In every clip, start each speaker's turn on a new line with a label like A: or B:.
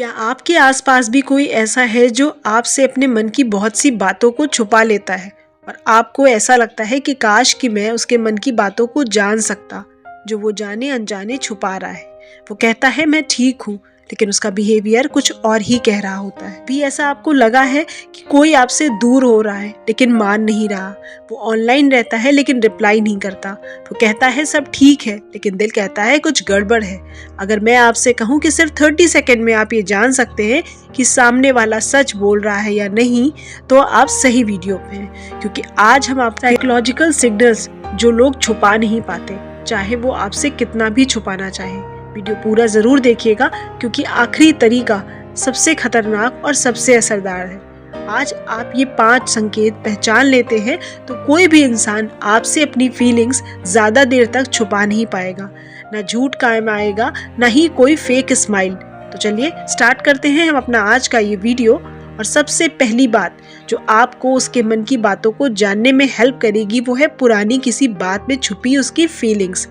A: क्या आपके आसपास भी कोई ऐसा है जो आपसे अपने मन की बहुत सी बातों को छुपा लेता है और आपको ऐसा लगता है कि काश कि मैं उसके मन की बातों को जान सकता, जो वो जाने अनजाने छुपा रहा है। वो कहता है मैं ठीक हूँ, लेकिन उसका बिहेवियर कुछ और ही कह रहा होता है। भी ऐसा आपको लगा है कि कोई आपसे दूर हो रहा है लेकिन मान नहीं रहा, वो ऑनलाइन रहता है लेकिन रिप्लाई नहीं करता, वो कहता है सब ठीक है लेकिन दिल कहता है कुछ गड़बड़ है। अगर मैं आपसे कहूँ कि सिर्फ 30 सेकेंड में आप ये जान सकते हैं कि सामने वाला सच बोल रहा है या नहीं, तो आप सही वीडियो पे हैं, क्योंकि आज हम आपको साइकोलॉजिकल सिग्नल्स जो लोग छुपा नहीं पाते, चाहे वो आपसे कितना भी छुपाना चाहे। वीडियो पूरा जरूर देखिएगा, क्योंकि आखिरी तरीका सबसे खतरनाक और सबसे असरदार है। आज आप ये 5 संकेत पहचान लेते हैं तो कोई भी इंसान आपसे अपनी फीलिंग्स ज्यादा देर तक छुपा नहीं पाएगा, ना झूठ कायम आएगा, ना ही कोई फेक स्माइल। तो चलिए स्टार्ट करते हैं हम अपना आज का ये वीडियो। और सबसे पहली बात जो आपको उसके मन की बातों को जानने में हेल्प करेगी वो है पुरानी किसी बात में छुपी उसकी फीलिंग्स।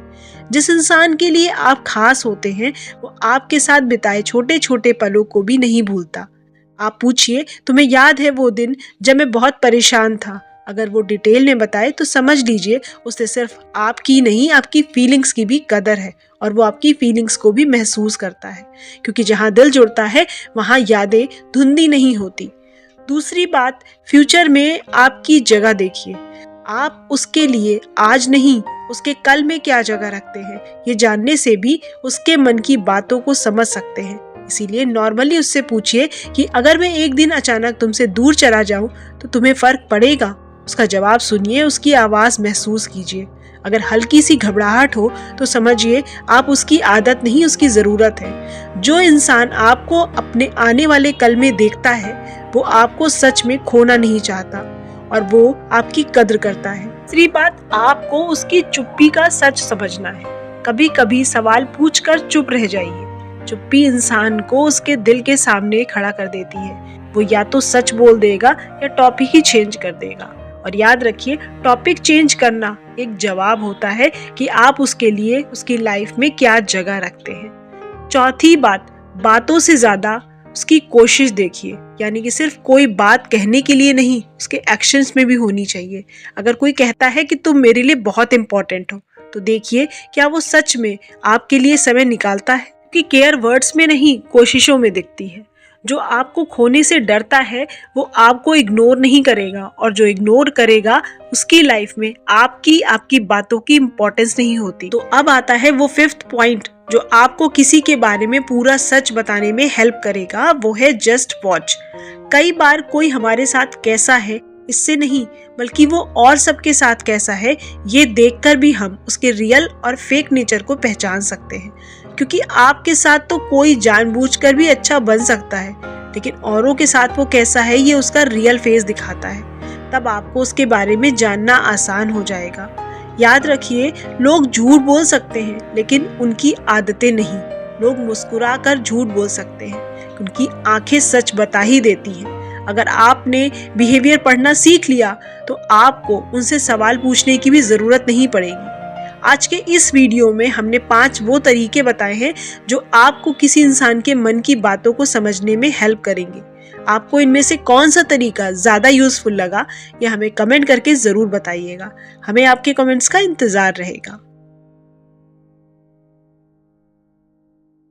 A: जिस इंसान के लिए आप खास होते हैं वो आपके साथ बिताए छोटे छोटे पलों को भी नहीं भूलता। आप पूछिए तुम्हें याद है वो दिन जब मैं बहुत परेशान था? अगर वो डिटेल में बताए तो समझ लीजिए उसे सिर्फ आपकी नहीं आपकी फीलिंग्स की भी कदर है, और वो आपकी फीलिंग्स को भी महसूस करता है, क्योंकि जहाँ दिल जुड़ता है वहाँ यादें धुंधली नहीं होती। दूसरी बात, फ्यूचर में आपकी जगह देखिए। आप उसके लिए आज नहीं उसके कल में क्या जगह रखते हैं, ये जानने से भी उसके मन की बातों को समझ सकते हैं। इसीलिए नॉर्मली उससे पूछिए कि अगर मैं एक दिन अचानक तुमसे दूर चला जाऊं तो तुम्हें फर्क पड़ेगा? उसका जवाब सुनिए, उसकी आवाज महसूस कीजिए। अगर हल्की सी घबराहट हो तो समझिए आप उसकी आदत नहीं उसकी जरूरत है। जो इंसान आपको अपने आने वाले कल में देखता है वो आपको सच में खोना नहीं चाहता, और वो आपकी कद्र करता है। तीसरी बात, आपको उसकी चुप्पी का सच समझना है। कभी कभी सवाल पूछकर चुप रह जाइए। चुप्पी इंसान को उसके दिल के सामने खड़ा कर देती है। वो या तो सच बोल देगा या टॉपिक ही चेंज कर देगा। और याद रखिए, टॉपिक चेंज करना एक जवाब होता है कि आप उसके लिए उसकी लाइफ में क्या जगह रखते हैं। चौथी बात, बातों से ज्यादा उसकी कोशिश देखिए, यानी कि सिर्फ कोई बात कहने के लिए नहीं, उसके एक्शंस में भी होनी चाहिए। अगर कोई कहता है कि तुम मेरे लिए बहुत इंपॉर्टेंट हो, तो देखिए क्या वो सच में आपके लिए समय निकालता है, कि केयर वर्ड्स में नहीं कोशिशों में दिखती है। जो आपको खोने से डरता है वो आपको इग्नोर नहीं करेगा, और जो इग्नोर करेगा उसकी लाइफ में आपकी बातों की इम्पोर्टेंस नहीं होती। तो अब आता है वो 5th पॉइंट जो आपको किसी के बारे में पूरा सच बताने में हेल्प करेगा, वो है जस्ट वॉच। कई बार कोई हमारे साथ कैसा है इससे नहीं, बल्कि वो और सबके साथ कैसा है ये देखकर भी हम उसके रियल और फेक नेचर को पहचान सकते हैं। क्योंकि आपके साथ तो कोई जानबूझकर भी अच्छा बन सकता है, लेकिन औरों के साथ वो कैसा है ये उसका रियल फेस दिखाता है। तब आपको उसके बारे में जानना आसान हो जाएगा। याद रखिए, लोग झूठ बोल सकते हैं लेकिन उनकी आदतें नहीं। लोग मुस्कुरा कर झूठ बोल सकते हैं, उनकी आंखें सच बता ही देती हैं। अगर आपने बिहेवियर पढ़ना सीख लिया तो आपको उनसे सवाल पूछने की भी जरूरत नहीं पड़ेगी। आज के इस वीडियो में हमने 5 वो तरीके बताए हैं जो आपको किसी इंसान के मन की बातों को समझने में हेल्प करेंगे। आपको इनमें से कौन सा तरीका ज्यादा यूजफुल लगा, ये हमें कमेंट करके जरूर बताइएगा। हमें आपके कमेंट्स का इंतजार रहेगा।